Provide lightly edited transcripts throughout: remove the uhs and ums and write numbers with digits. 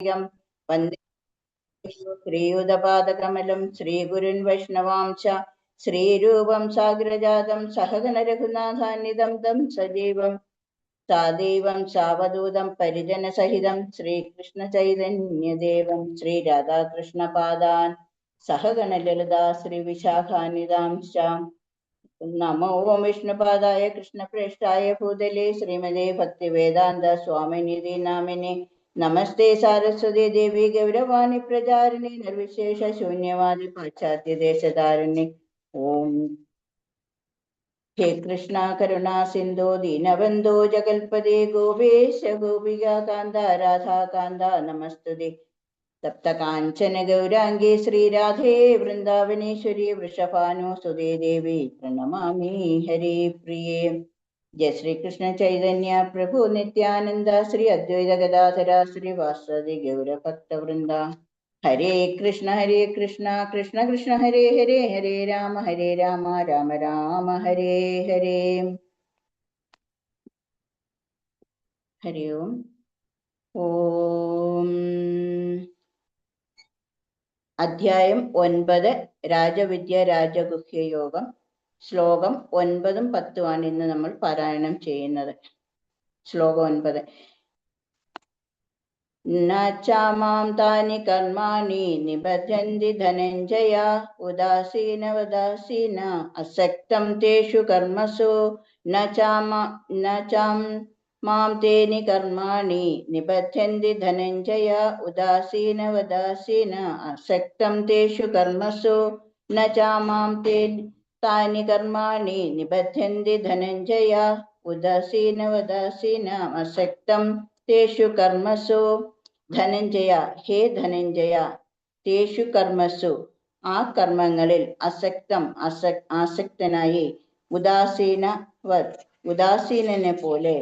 श्रीराधिकां वन्दे श्रीयुतपादकमलं श्रीगुरुन् वैष्णवां च श्रीरूपं साग्रजातं सहगण रघुनाथान्वितं तं सजीवं सादेवं सावधूतं परिजनसहितं श्रीकृष्णचैतन्यदेवं श्रीराधाकृष्णपादान् सहगणललिता श्रीविशाखान्वितांश्च नमो विष्णुपादाय कृष्णप्रेष्ठाय भूतले श्रीमते भक्तिवेदान्त स्वामिनिधि नामिने नमस्ते सारस्वती देवी गौरवाणी प्रचारिणे निर्विशेष शून्यवादी पाश्चात्य देशधारिणे ओम हे कृष्णा करुणा सिंधु दीनबंधो जगल्पदे गोपेश गोपिका कांता राधा कांता नमस्तुते तप्त कांचन गौरांगी श्रीराधे वृंदावनेश्वरी वृषभानुसुते देवी प्रणमामि हरे प्रिये जय श्री कृष्ण चैतन्य प्रभु नित्यानंद श्री अद्वैत गदाधर श्रीवासदि गौर भक्त वृंद हरे कृष्ण कृष्ण कृष्ण हरे हरे हरे राम राम राम हरे हरे हरि ओम ओम അധ്യായം 9 രാജവിദ്യ രാജഗുഹ്യ യോഗം ശ്ലോകം 9ഉം 10ഉമാണ് ഇന്ന് നമ്മൾ പാരായണം ചെയ്യുന്നത്. ശ്ലോകം 9 ന ചാമാം താനി കർമാണി നിബധ്യന്തി ധനഞ്ജയ ഉദാസീന അസക്തം തേഷു കർമ്മസു ന ചാം മാം തേനി കർമാണി നിബധ്യന്തി ധനഞ്ജയ ഉദാസീന അസക്തം തേഷു കർമ്മസു ന ചാമാം താനി കർമാണി നിബധ്യന്തി ധനഞ്ജയ ഉദാസീന അസക്തം തേഷു കർമ്മസു. ധനഞ്ജയ, ഹേ ധനഞ്ജയ, തേഷു കർമ്മസു, ആ കർമ്മങ്ങളിൽ ആസക്തനായി ഉദാസീനനെ പോലെ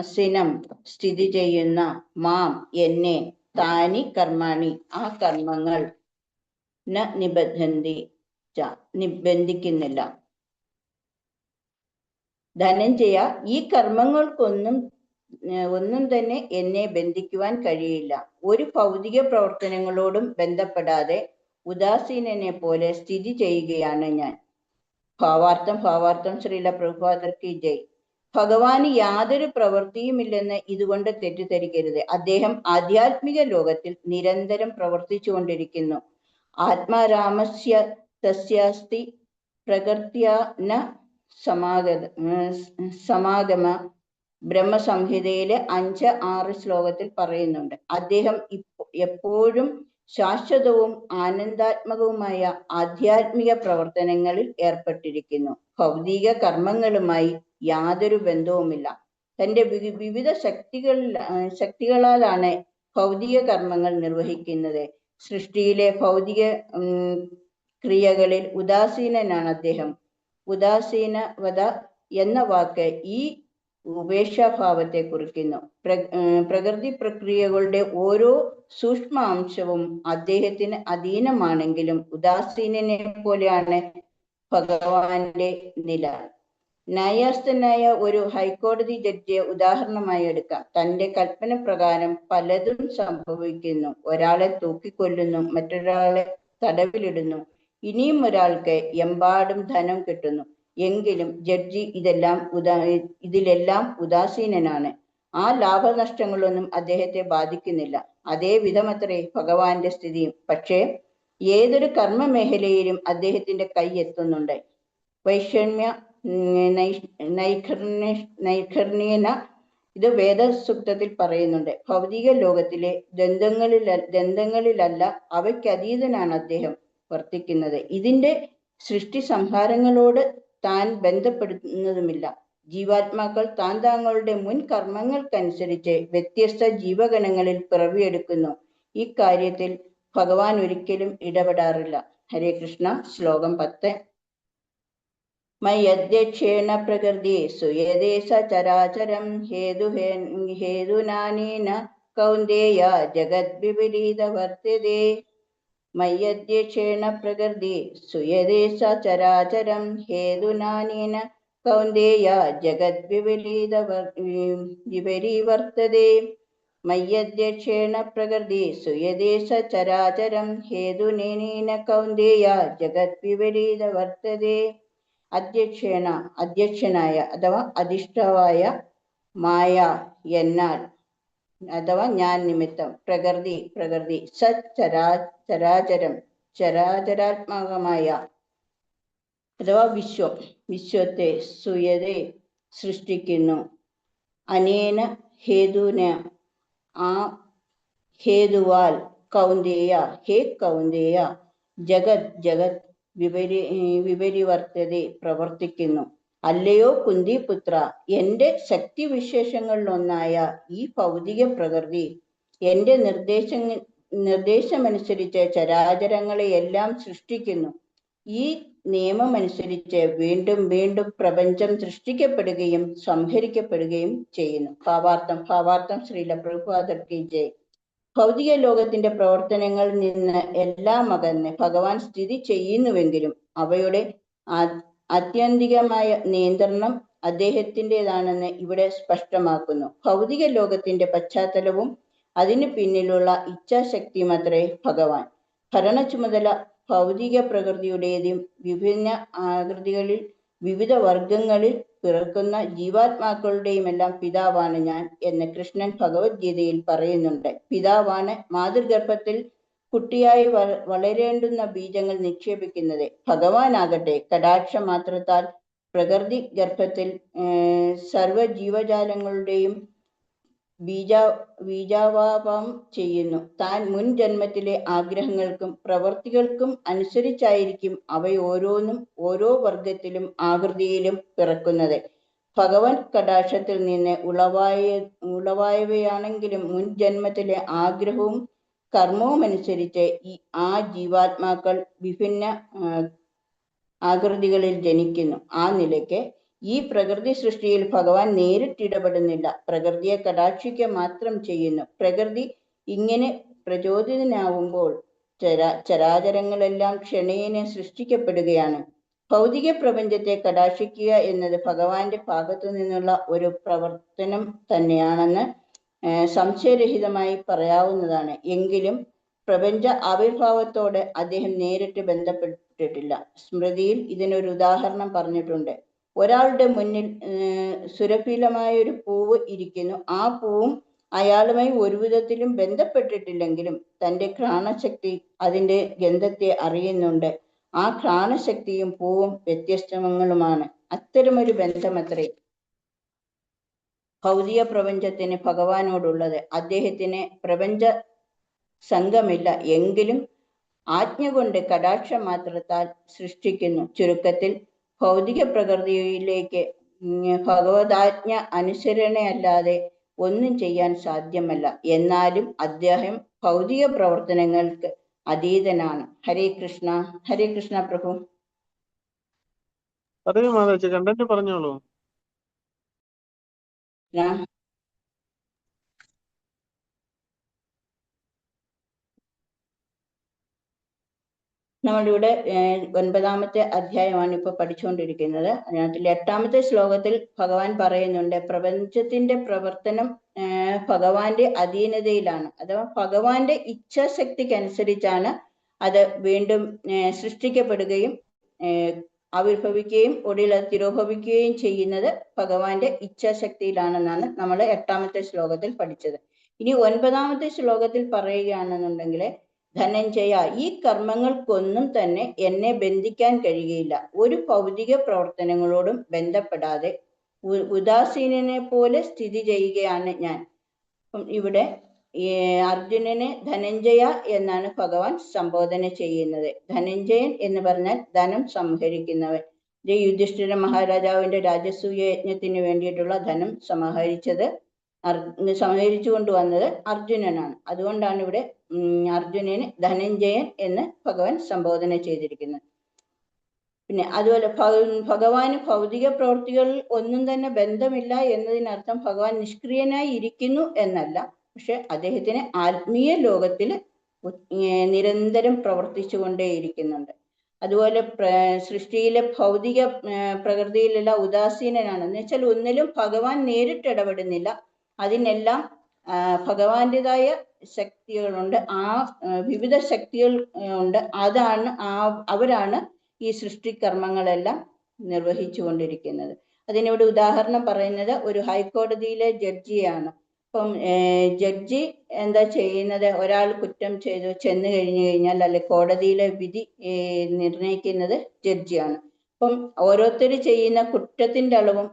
അസിനം സ്ഥിതി ചെയ്യുന്ന മാം എന്നെ താനി കർമാണി ആ കർമ്മങ്ങൾ ബന്ധിക്കുന്നില്ല. ധനഞ്ജയ, ഈ കർമ്മങ്ങൾക്കൊന്നും തന്നെ എന്നെ ബന്ധിക്കുവാൻ കഴിയില്ല. ഒരു ഭൗതിക പ്രവർത്തനങ്ങളോടും ബന്ധപ്പെടാതെ ഉദാസീനനെ പോലെ സ്ഥിതി ചെയ്യുകയാണ് ഞാൻ. ഭാവാർത്ഥം ശ്രീല പ്രഭുപാദർക്ക് ജയ്. ഭഗവാന് യാതൊരു പ്രവൃത്തിയുമില്ലെന്ന് ഇതുകൊണ്ട് തെറ്റിദ്ധരിക്കരുത്. അദ്ദേഹം ആധ്യാത്മിക ലോകത്തിൽ നിരന്തരം പ്രവർത്തിച്ചുകൊണ്ടിരിക്കുന്നു. ആത്മാരാമസ്യ തസ്യാസ്തി പ്രകൃത്യ ന സമാഗമ ബ്രഹ്മസംഹിതയിലെ 5-6 ശ്ലോകത്തിൽ പറയുന്നുണ്ട്. അദ്ദേഹം എപ്പോഴും ശാശ്വതവും ആനന്ദാത്മകവുമായ ആധ്യാത്മിക പ്രവർത്തനങ്ങളിൽ ഏർപ്പെട്ടിരിക്കുന്നു. ഭൗതിക കർമ്മങ്ങളുമായി യാതൊരു ബന്ധവുമില്ല. തന്റെ വിവിധ ശക്തികളാലാണ് ഭൗതിക കർമ്മങ്ങൾ നിർവഹിക്കുന്നത്. സൃഷ്ടിയിലെ ഭൗതിക ക്രിയകളിൽ ഉദാസീനനാണ് അദ്ദേഹം. ഉദാസീനവത എന്ന വാക്ക് ഈ ഉപേക്ഷാഭാവത്തെ കുറിക്കുന്നു. പ്രകൃതി പ്രക്രിയകളുടെ ഓരോ സൂക്ഷ്മ അംശവും അദ്ദേഹത്തിന് അധീനമാണെങ്കിലും ഉദാസീനനെ പോലെയാണ് ഭഗവാന്റെ നില. ന്യായാസ്ഥനായ ഒരു ഹൈക്കോടതി ജഡ്ജിയെ ഉദാഹരണമായി എടുക്കാം. തന്റെ കൽപ്പന പ്രകാരം പലതും സംഭവിക്കുന്നു. ഒരാളെ തൂക്കിക്കൊല്ലുന്നു, മറ്റൊരാളെ തടവിലിടുന്നു, ഇനിയും ഒരാൾക്ക് എമ്പാടും ധനം കിട്ടുന്നു. എങ്കിലും ജഡ്ജി ഇതിലെല്ലാം ഉദാസീനനാണ്. ആ ലാഭനഷ്ടങ്ങളൊന്നും അദ്ദേഹത്തെ ബാധിക്കുന്നില്ല. അതേ വിധമത്രേ ഭഗവാന്റെ സ്ഥിതിയും. പക്ഷേ ഏതൊരു കർമ്മ മേഖലയിലും അദ്ദേഹത്തിന്റെ കൈ എത്തുന്നുണ്ട്. വൈഷമ്യ നൈഖർണ്യേന ഇത് വേദസൂക്തത്തിൽ പറയുന്നുണ്ട്. ഭൗതിക ലോകത്തിലെ ദ്വന്ദ്ങ്ങളിലല്ല അവയ്ക്കതീതനാണ് അദ്ദേഹം വർത്തിക്കുന്നത്. ഇതിന്റെ സൃഷ്ടി സംഹാരങ്ങളോട് താൻ ബന്ധപ്പെടുന്നതുമില്ല. ജീവാത്മാക്കൾ താങ്കളുടെ മുൻ കർമ്മങ്ങൾക്കനുസരിച്ച് വ്യത്യസ്ത ജീവഗണങ്ങളിൽ പിറവിയെടുക്കുന്നു. ഇക്കാര്യത്തിൽ ഭഗവാൻ ഒരിക്കലും ഇടപെടാറില്ല. ഹരേ കൃഷ്ണ. ശ്ലോകം 10 മയ്യധ്യക്ഷേണ പ്രകൃതി സുയദേശ ചരാചരം ഹേതുനാനീന കൗന്ദേയ ജഗദ്വിപരീത വർത്തതേ. മയ്യധ്യക്ഷേണ പ്രകൃതി സുയദേശ ചരാചരം ഹേതുനാനീന കൗന്ദേയ ജഗദ്വിപരീവർത്തതേ. മയ്യധ്യക്ഷേണ പ്രകൃതി സുയതേ സചരാചരം ഹേതുനേനേന കൗന്ദേയ ജഗത് വിപരീത വർത്തതേ. അധ്യക്ഷനായ അഥവാ അധിഷ്ഠാവായ മായ എന്നാൽ അഥവാ ഞാൻ നിമിത്തം പ്രകൃതി ചരാചരം ചരാചരാത്മകമായ അഥവാ വിശ്വത്തെ സുയതെ സൃഷ്ടിക്കുന്നു. അനേന ഹേതുന ആ ഹേതുവാൽ ഹേ കൗന്ദേയ ജഗത് വിപരിവർത്തതെ പ്രവർത്തിക്കുന്നു. അല്ലയോ കുന്തിപുത്ര, എന്റെ ശക്തിവിശേഷങ്ങളിലൊന്നായ ഈ ഭൗതിക പ്രകൃതി എന്റെ നിർദ്ദേശമനുസരിച്ച് ചരാചരങ്ങളെയെല്ലാം സൃഷ്ടിക്കുന്നു. ഈ നിയമമനുസരിച്ച് വീണ്ടും വീണ്ടും പ്രപഞ്ചം സൃഷ്ടിക്കപ്പെടുകയും സംഹരിക്കപ്പെടുകയും ചെയ്യുന്നു. ഭാവാർത്ഥം ശ്രീല പ്രഭുപാദർ കി ജയ്. ഭൗതിക ലോകത്തിന്റെ പ്രവർത്തനങ്ങളിൽ നിന്ന് എല്ലാം അകന്ന് ഭഗവാൻ സ്ഥിതി ചെയ്യുന്നുവെങ്കിലും അവയുടെ ആത്യന്തികമായ നിയന്ത്രണം അദ്ദേഹത്തിൻ്റെതാണെന്ന് ഇവിടെ സ്പഷ്ടമാക്കുന്നു. ഭൗതിക ലോകത്തിന്റെ പശ്ചാത്തലവും അതിന് പിന്നിലുള്ള ഇച്ഛാശക്തിയുമത്രേ ഭഗവാൻ. ഭരണ ചുമതല ഭൗതിക പ്രകൃതിയുടേതും വിഭിന്ന ആകൃതികളിൽ വിവിധ വർഗങ്ങളിൽ പിറക്കുന്ന ജീവാത്മാക്കളുടെയുമെല്ലാം പിതാവാണ് ഞാൻ എന്ന് കൃഷ്ണൻ ഭഗവത്ഗീതയിൽ പറയുന്നുണ്ട്. പിതാവാണ് മാതൃഗർഭത്തിൽ കുട്ടിയായി വളരേണ്ടുന്ന ബീജങ്ങൾ നിക്ഷേപിക്കുന്നത്. ഭഗവാനാകട്ടെ കടാക്ഷ മാത്രത്താൽ പ്രകൃതി ഗർഭത്തിൽ സർവ ജീവജാലങ്ങളുടെയും ബീജാവാപം ചെയ്യുന്നു. താൻ മുൻ ജന്മത്തിലെ ആഗ്രഹങ്ങൾക്കും പ്രവർത്തികൾക്കും അനുസരിച്ചായിരിക്കും അവയോരോന്നും ഓരോ വർഗത്തിലും ആകൃതിയിലും പിറക്കുന്നത്. ഭഗവൻ കടാക്ഷത്തിൽ നിന്ന് ഉളവായവയാണെങ്കിലും മുൻ ജന്മത്തിലെ ആഗ്രഹവും കർമ്മവും അനുസരിച്ച് ആ ജീവാത്മാക്കൾ വിഭിന്ന ആകൃതികളിൽ ജനിക്കുന്നു. ആ നിലയ്ക്ക് ഈ പ്രകൃതി സൃഷ്ടിയിൽ ഭഗവാൻ നേരിട്ടിടപെടുന്നില്ല, പ്രകൃതിയെ കടാക്ഷിക്കുക മാത്രം ചെയ്യുന്നു. പ്രകൃതി ഇങ്ങനെ പ്രചോദിതനാവുമ്പോൾ ചരാചരങ്ങളെല്ലാം ക്ഷണേന സൃഷ്ടിക്കപ്പെടുകയാണ്. ഭൗതിക പ്രപഞ്ചത്തെ കടാക്ഷിക്കുക എന്നത് ഭഗവാന്റെ ഭാഗത്തു നിന്നുള്ള ഒരു പ്രവർത്തനം തന്നെയാണെന്ന് സംശയരഹിതമായി പറയാവുന്നതാണ്. എങ്കിലും പ്രപഞ്ച ആവിർഭാവത്തോട് അദ്ദേഹം നേരിട്ട് ബന്ധപ്പെട്ടിട്ടില്ല. സ്മൃതിയിൽ ഇതിനൊരു ഉദാഹരണം പറഞ്ഞിട്ടുണ്ട്. ഒരാളുടെ മുന്നിൽ സുരഭിലമായൊരു പൂവ് ഇരിക്കുന്നു. ആ പൂവും അയാളുമായി ഒരു വിധത്തിലും ബന്ധപ്പെട്ടിട്ടില്ലെങ്കിലും തൻ്റെ ഘ്രാണശക്തി അതിൻ്റെ ഗന്ധത്തെ അറിയുന്നുണ്ട്. ആ ഘ്രാണശക്തിയും പൂവും വ്യത്യസ്തങ്ങളുമാണ്. അത്തരമൊരു ബന്ധമത്രേ ഭൗതിക പ്രപഞ്ചത്തിന് ഭഗവാനോടുള്ളത്. അദ്ദേഹത്തിന് പ്രപഞ്ച സംഘമില്ല, എങ്കിലും ആജ്ഞ കൊണ്ട് കടാക്ഷ മാത്രത്താൽ സൃഷ്ടിക്കുന്നു. ചുരുക്കത്തിൽ ഭൗതിക പ്രകൃതിയിലേക്ക് ഭഗവതാജ്ഞ അനുസരണയല്ലാതെ ഒന്നും ചെയ്യാൻ സാധ്യമല്ല. എന്നാലും അദ്ദേഹം ഭൗതിക പ്രവർത്തനങ്ങൾക്ക് അതീതനാണ്. ഹരേ കൃഷ്ണ പ്രഭു. അതേ മാതാജി, കണ്ടന്റ് പറഞ്ഞോളൂ. നമ്മളിവിടെ 9ാമത്തെ അധ്യായമാണ് ഇപ്പോൾ പഠിച്ചുകൊണ്ടിരിക്കുന്നത്. അതിനകത്തിൽ 8ാമത്തെ ശ്ലോകത്തിൽ ഭഗവാൻ പറയുന്നുണ്ട്, പ്രപഞ്ചത്തിന്റെ പ്രവർത്തനം ഭഗവാന്റെ അധീനതയിലാണ്. അഥവാ ഭഗവാന്റെ ഇച്ഛാശക്തിക്കനുസരിച്ചാണ് അത് വീണ്ടും സൃഷ്ടിക്കപ്പെടുകയും ആവിർഭവിക്കുകയും ഒടുവിൽ തിരോഭവിക്കുകയും ചെയ്യുന്നത് ഭഗവാന്റെ ഇച്ഛാശക്തിയിലാണെന്നാണ് നമ്മൾ 8ാമത്തെ ശ്ലോകത്തിൽ പഠിച്ചത്. ഇനി 9ാമത്തെ ശ്ലോകത്തിൽ പറയുകയാണെന്നുണ്ടെങ്കിൽ, ധനഞ്ജയ, ഈ കർമ്മങ്ങൾക്കൊന്നും തന്നെ എന്നെ ബന്ധിക്കാൻ കഴിയുകയില്ല. ഒരു ഭൗതിക പ്രവർത്തനങ്ങളോടും ബന്ധപ്പെടാതെ ഉദാസീനനെ പോലെ സ്ഥിതി ചെയ്യുകയാണ് ഞാൻ. ഇവിടെ അർജുനനെ ധനഞ്ജയ എന്നാണ് ഭഗവാൻ സംബോധന ചെയ്യുന്നത്. ധനഞ്ജയൻ എന്ന് പറഞ്ഞാൽ ധനം സംഹരിക്കുന്നവൻ. യുധിഷ്ഠിര മഹാരാജാവിന്റെ രാജസൂയ യജ്ഞത്തിന് വേണ്ടിയിട്ടുള്ള ധനം സംഹരിച്ചു കൊണ്ടുവന്നത് അർജുനനാണ്. അതുകൊണ്ടാണ് ഇവിടെ അർജുനന് ധനഞ്ജയൻ എന്ന് ഭഗവാൻ സംബോധന ചെയ്തിരിക്കുന്നത്. പിന്നെ അതുപോലെ ഭഗവാന് ഭൗതിക പ്രവൃത്തികളിൽ ഒന്നും തന്നെ ബന്ധമില്ല എന്നതിനർത്ഥം ഭഗവാൻ നിഷ്ക്രിയനായി ഇരിക്കുന്നു എന്നല്ല. പക്ഷെ അദ്ദേഹത്തിന് ആത്മീയ ലോകത്തിൽ നിരന്തരം പ്രവർത്തിച്ചു കൊണ്ടേയിരിക്കുന്നുണ്ട്. അതുപോലെ സൃഷ്ടിയിലെ ഭൗതിക പ്രകൃതിയിലുള്ള ഉദാസീനനാണ്. എന്ന് വെച്ചാൽ ഒന്നിലും ഭഗവാൻ നേരിട്ട് ഇടപെടുന്നില്ല, അതിനെല്ലാം ഭഗവാന്റേതായ ശക്തികളുണ്ട്. വിവിധ ശക്തികൾ ഉണ്ട്. അവരാണ് ഈ സൃഷ്ടികർമ്മങ്ങളെല്ലാം നിർവഹിച്ചു കൊണ്ടിരിക്കുന്നത്. അതിനിവിടെ ഉദാഹരണം പറയുന്നത് ഒരു ഹൈക്കോടതിയിലെ ജഡ്ജിയാണ്. അപ്പം ജഡ്ജി എന്താ ചെയ്യുന്നത്? ഒരാൾ കുറ്റം ചെയ്തു ചെന്ന് കഴിഞ്ഞു കഴിഞ്ഞാൽ അല്ലെ കോടതിയിലെ വിധി നിർണയിക്കുന്നത് ജഡ്ജിയാണ്. അപ്പം ഓരോരുത്തർ ചെയ്യുന്ന കുറ്റത്തിന്റെ അളവും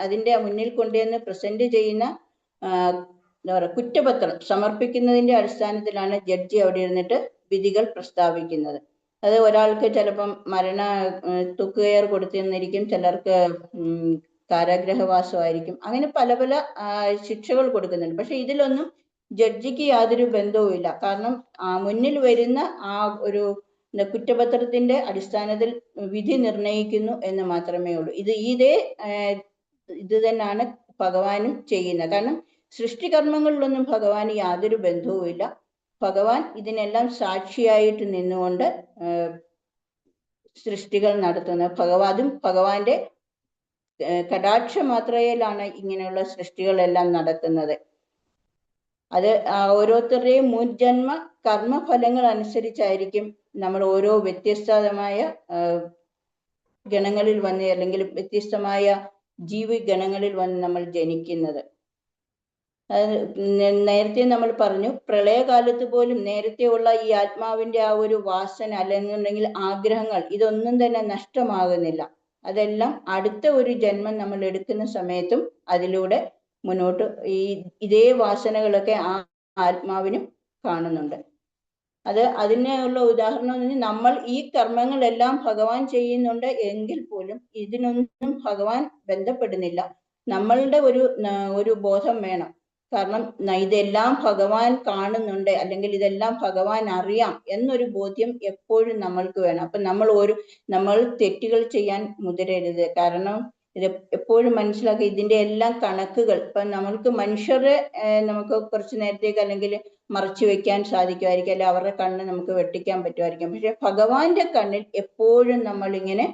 അതിന്റെ മുന്നിൽ കൊണ്ടുവന്ന് പ്രസന്റ് ചെയ്യുന്ന എന്താ പറയുക കുറ്റപത്രം സമർപ്പിക്കുന്നതിന്റെ അടിസ്ഥാനത്തിലാണ് ജഡ്ജി അവിടെ ഇരുന്നിട്ട് വിധികൾ പ്രസ്താവിക്കുന്നത്. അത് ഒരാൾക്ക് ചിലപ്പം തൂക്കുകയർ കൊടുത്തിരുന്നിരിക്കും, ചിലർക്ക് കാരാഗ്രഹവാസമായിരിക്കും. അങ്ങനെ പല പല ശിക്ഷകൾ കൊടുക്കുന്നുണ്ട്. പക്ഷെ ഇതിലൊന്നും ജഡ്ജിക്ക് യാതൊരു ബന്ധവുമില്ല. കാരണം മുന്നിൽ വരുന്ന ഒരു കുറ്റപത്രത്തിന്റെ അടിസ്ഥാനത്തിൽ വിധി നിർണയിക്കുന്നു എന്ന് മാത്രമേ ഉള്ളൂ. ഇത് തന്നെയാണ് ഭഗവാനും ചെയ്യുന്നത്. കാരണം സൃഷ്ടികർമ്മങ്ങളിലൊന്നും ഭഗവാന് യാതൊരു ബന്ധവുമില്ല. ഭഗവാൻ ഇതിനെല്ലാം സാക്ഷിയായിട്ട് നിന്നുകൊണ്ട് സൃഷ്ടികൾ നടത്തുന്നത്. അതും ഭഗവാന്റെ കടാക്ഷ മാത്രയിലാണ് ഇങ്ങനെയുള്ള സൃഷ്ടികളെല്ലാം നടക്കുന്നത്. അത് ഓരോരുത്തരുടെയും മുൻജന്മ കർമ്മഫലങ്ങൾ അനുസരിച്ചായിരിക്കും നമ്മൾ ഓരോ വ്യത്യസ്തമായ ഗണങ്ങളിൽ വന്ന് അല്ലെങ്കിൽ വ്യത്യസ്തമായ ജീവിഗണങ്ങളിൽ വന്ന് നമ്മൾ ജനിക്കുന്നത്. നേരത്തെ നമ്മൾ പറഞ്ഞു, പ്രളയകാലത്ത് പോലും നേരത്തെ ഉള്ള ഈ ആത്മാവിന്റെ ആ ഒരു വാസന അല്ലെന്നുണ്ടെങ്കിൽ ആഗ്രഹങ്ങൾ ഇതൊന്നും തന്നെ നഷ്ടമാകുന്നില്ല. അതെല്ലാം അടുത്ത ഒരു ജന്മം നമ്മൾ എടുക്കുന്ന സമയത്തും അതിലൂടെ മുന്നോട്ട് ഇതേ വാസനകളൊക്കെ ആ ആത്മാവിനും കാണുന്നുണ്ട്. അതിനുള്ള ഉദാഹരണം നമ്മൾ ഈ കർമ്മങ്ങളെല്ലാം ഭഗവാൻ ചെയ്യുന്നുണ്ട് എങ്കിൽ പോലും ഇതിനൊന്നും ഭഗവാൻ ബന്ധപ്പെടുന്നില്ല. നമ്മളുടെ ഒരു ബോധം വേണം. കാരണം ഇതെല്ലാം ഭഗവാൻ കാണുന്നുണ്ട് അല്ലെങ്കിൽ ഇതെല്ലാം ഭഗവാൻ അറിയാം എന്നൊരു ബോധ്യം എപ്പോഴും നമ്മൾക്ക് വേണം. അപ്പൊ നമ്മൾ തെറ്റുകൾ ചെയ്യാൻ മുതിരരുത്. കാരണം ഇത് എപ്പോഴും മനസ്സിലാക്കി ഇതിന്റെ എല്ലാം കണക്കുകൾ ഇപ്പൊ നമ്മൾക്ക് മനുഷ്യരെ നമുക്ക് കുറച്ചു നേരത്തേക്ക് അല്ലെങ്കിൽ മറച്ചു വെക്കാൻ സാധിക്കുമായിരിക്കും, അല്ലെ അവരുടെ കണ്ണ് നമുക്ക് വെട്ടിക്കാൻ പറ്റുമായിരിക്കും. പക്ഷെ ഭഗവാന്റെ കണ്ണിൽ എപ്പോഴും നമ്മളിങ്ങനെ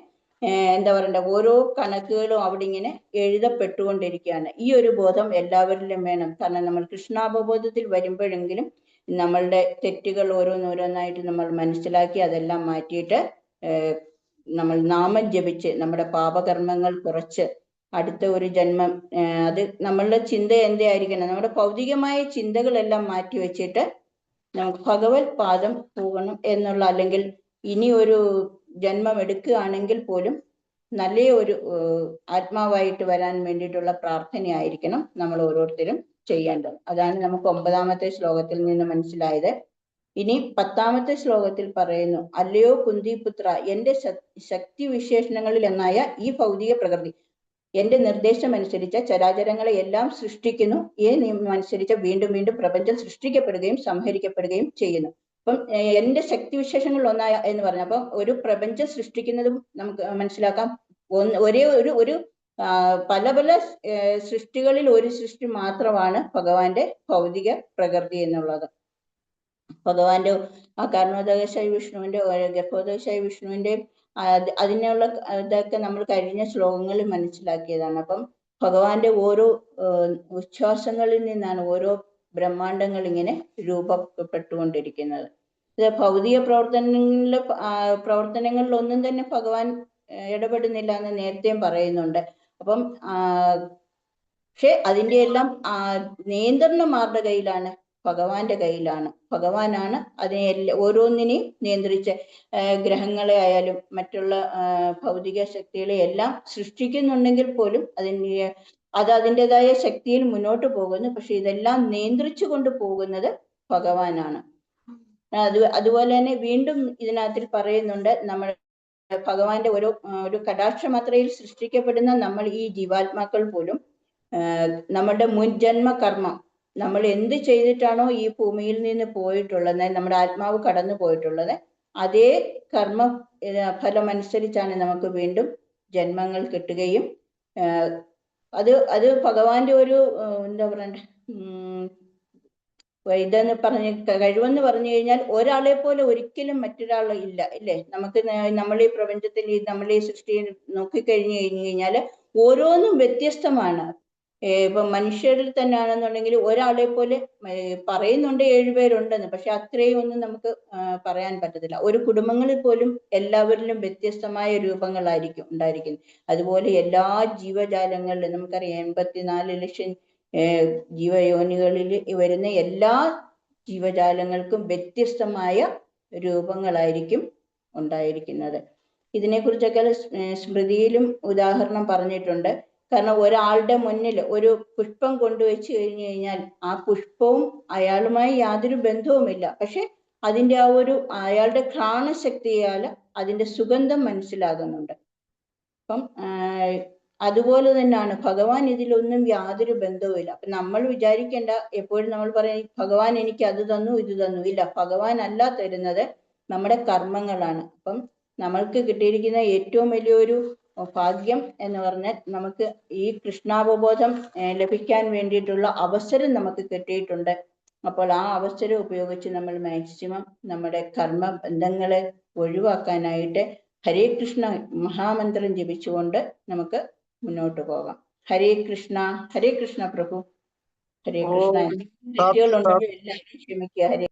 എന്താ പറയണ്ട ഓരോ കണക്കുകളും അവിടെ ഇങ്ങനെ എഴുതപ്പെട്ടുകൊണ്ടിരിക്കുകയാണ്. ഈ ഒരു ബോധം എല്ലാവരിലും വേണം. കാരണം നമ്മൾ കൃഷ്ണാവബോധത്തിൽ വരുമ്പോഴെങ്കിലും നമ്മളുടെ തെറ്റുകൾ ഓരോന്നോരോന്നായിട്ട് നമ്മൾ മനസ്സിലാക്കി അതെല്ലാം മാറ്റിയിട്ട് നമ്മൾ നാമം ജപിച്ച് നമ്മുടെ പാപകർമ്മങ്ങൾ കുറച്ച് അടുത്ത ഒരു ജന്മം അത് നമ്മളുടെ ചിന്ത എന്തായിരിക്കണം? നമ്മുടെ ഭൗതികമായ ചിന്തകളെല്ലാം മാറ്റി വെച്ചിട്ട് നമുക്ക് ഭഗവത് പാദം പോകണം എന്നുള്ള, അല്ലെങ്കിൽ ഇനി ഒരു ജന്മം എടുക്കുകയാണെങ്കിൽ പോലും നല്ല ഒരു ആത്മാവായിട്ട് വരാൻ വേണ്ടിയിട്ടുള്ള പ്രാർത്ഥനയായിരിക്കണം നമ്മൾ ഓരോരുത്തരും ചെയ്യേണ്ടത്. അതാണ് നമുക്ക് 9ാമത്തെ ശ്ലോകത്തിൽ നിന്ന് മനസ്സിലായത്. ഇനി 10ാമത്തെ ശ്ലോകത്തിൽ പറയുന്നു, അല്ലയോ കുന്തിപുത്ര, എന്റെ ശക്തി വിശേഷണങ്ങളിൽ ഒന്നായ ഈ ഭൗതിക പ്രകൃതി എന്റെ നിർദ്ദേശം അനുസരിച്ച് ചരാചരങ്ങളെ എല്ലാം സൃഷ്ടിക്കുന്നു. ഈ നിയമം അനുസരിച്ച് വീണ്ടും വീണ്ടും പ്രപഞ്ചം സൃഷ്ടിക്കപ്പെടുകയും സംഹരിക്കപ്പെടുകയും ചെയ്യുന്നു. അപ്പം എന്റെ ശക്തിവിശേഷങ്ങളിൽ ഒന്നായ എന്ന് പറഞ്ഞു. അപ്പം ഒരു പ്രപഞ്ചം സൃഷ്ടിക്കുന്നതും നമുക്ക് മനസ്സിലാക്കാം. ഒരു പല പല സൃഷ്ടികളിൽ ഒരു സൃഷ്ടി മാത്രമാണ് ഭഗവാന്റെ ഭൗതിക പ്രകൃതി എന്നുള്ളത്. ഭഗവാന്റെ കർണോദകശായി വിഷ്ണുവിന്റെ ഗർഭോദകശായി വിഷ്ണുവിന്റെ അതിനുള്ള ഇതൊക്കെ നമ്മൾ കഴിഞ്ഞ ശ്ലോകങ്ങളിൽ മനസ്സിലാക്കിയതാണ്. അപ്പം ഭഗവാന്റെ ഓരോ ഉച്ഛ്വാസങ്ങളിൽ നിന്നാണ് ഓരോ ബ്രഹ്മാണ്ടങ്ങൾ ഇങ്ങനെ രൂപപ്പെട്ടുകൊണ്ടിരിക്കുന്നത്. ഇത് ഭൗതിക പ്രവർത്തനങ്ങളിൽ ഒന്നും തന്നെ ഭഗവാൻ ഇടപെടുന്നില്ല എന്ന് നേരത്തെയും പറയുന്നുണ്ട്. അപ്പം പക്ഷെ അതിന്റെ എല്ലാം നിയന്ത്രണം ആരുടെ കയ്യിലാണ്? ഭഗവാന്റെ കയ്യിലാണ്. ഭഗവാനാണ് അതിനെ ഓരോന്നിനെയും നിയന്ത്രിച്ച് ഗ്രഹങ്ങളെ ആയാലും മറ്റുള്ള ഭൗതിക ശക്തികളെ എല്ലാം സൃഷ്ടിക്കുന്നുണ്ടെങ്കിൽ പോലും അതിൻ്റെതായ ശക്തിയിൽ മുന്നോട്ട് പോകുന്നു. പക്ഷെ ഇതെല്ലാം നിയന്ത്രിച്ചു കൊണ്ട് പോകുന്നത് ഭഗവാനാണ്. അതുപോലെ തന്നെ വീണ്ടും ഇതിനകത്തിൽ പറയുന്നുണ്ട്, നമ്മൾ ഭഗവാന്റെ ഒരു കടാക്ഷമാത്രയിൽ സൃഷ്ടിക്കപ്പെടുന്ന നമ്മൾ ഈ ജീവാത്മാക്കൾ പോലും നമ്മുടെ മുൻജന്മ കർമ്മം നമ്മൾ എന്ത് ചെയ്തിട്ടാണോ ഈ ഭൂമിയിൽ നിന്ന് പോയിട്ടുള്ളത്, നമ്മുടെ ആത്മാവ് കടന്നു പോയിട്ടുള്ളത്, അതേ കർമ്മ ഫലമനുസരിച്ചാണ് നമുക്ക് വീണ്ടും ജന്മങ്ങൾ കിട്ടുകയും അത് ഭഗവാന്റെ ഒരു എന്താ പറയണ്ടേ ഇതെന്ന് കഴിവെന്ന് പറഞ്ഞു കഴിഞ്ഞാൽ ഒരാളെ പോലെ ഒരിക്കലും മറ്റൊരാൾ ഇല്ല, ഇല്ലേ? നമ്മൾ ഈ പ്രപഞ്ചത്തിൽ നമ്മൾ ഈ സൃഷ്ടിയിൽ നോക്കിക്കഴിഞ്ഞു കഴിഞ്ഞാൽ ഓരോന്നും വ്യത്യസ്തമാണ്. ഇപ്പൊ മനുഷ്യരിൽ തന്നെ ആണെന്നുണ്ടെങ്കിൽ ഒരാളെ പോലെ പറയുന്നുണ്ട് 7 പേരുണ്ടെന്ന്, പക്ഷെ അത്രയും ഒന്നും നമുക്ക് പറയാൻ പറ്റത്തില്ല. ഒരു കുടുംബങ്ങളിൽ പോലും എല്ലാവരിലും വ്യത്യസ്തമായ രൂപങ്ങളായിരിക്കും ഉണ്ടായിരിക്കുന്നത്. അതുപോലെ എല്ലാ ജീവജാലങ്ങളിലും നമുക്കറിയാം 84 ലക്ഷം ജീവയോനികളിൽ വരുന്ന എല്ലാ ജീവജാലങ്ങൾക്കും വ്യത്യസ്തമായ രൂപങ്ങളായിരിക്കും ഉണ്ടായിരിക്കുന്നത്. ഇതിനെക്കുറിച്ചൊക്കെ സ്മൃതിയിലും ഉദാഹരണം പറഞ്ഞിട്ടുണ്ട്. കാരണം ഒരാളുടെ മുന്നിൽ ഒരു പുഷ്പം കൊണ്ടുവച്ച് കഴിഞ്ഞു കഴിഞ്ഞാൽ ആ പുഷ്പവും അയാളുമായി യാതൊരു ബന്ധവുമില്ല, പക്ഷെ അതിന്റെ ആ ഒരു അയാളുടെ ഘ്രാണശക്തിയാൽ അതിന്റെ സുഗന്ധം മനസ്സിലാകുന്നുണ്ട്. അപ്പം അതുപോലെ തന്നെയാണ് ഭഗവാൻ, ഇതിലൊന്നും യാതൊരു ബന്ധവുമില്ല. അപ്പൊ നമ്മൾ വിചാരിക്കേണ്ട, എപ്പോഴും നമ്മൾ പറയും ഭഗവാൻ എനിക്ക് അത് തന്നു ഇത് തന്നു. ഇല്ല, ഭഗവാൻ അല്ല തരുന്നത് നമ്മുടെ കർമ്മങ്ങളാണ്. അപ്പം നമ്മൾക്ക് കിട്ടിയിരിക്കുന്ന ഏറ്റവും വലിയൊരു ഭാഗ്യം എന്ന് പറഞ്ഞാൽ നമുക്ക് ഈ കൃഷ്ണാവബോധം ലഭിക്കാൻ വേണ്ടിയിട്ടുള്ള അവസരം നമുക്ക് കിട്ടിയിട്ടുണ്ട്. അപ്പോൾ ആ അവസരം ഉപയോഗിച്ച് നമ്മൾ മാക്സിമം നമ്മുടെ കർമ്മ ബന്ധങ്ങളെ ഒഴിവാക്കാനായിട്ട് ഹരേ കൃഷ്ണ മഹാമന്ത്രം ജപിച്ചുകൊണ്ട് നമുക്ക് മുന്നോട്ട് പോകാം. ഹരേ കൃഷ്ണ പ്രഭു. ഹരേ കൃഷ്ണ. തെറ്റുകളുണ്ടെങ്കിൽ എല്ലാവരും ക്ഷമിക്കുക. ഹരേ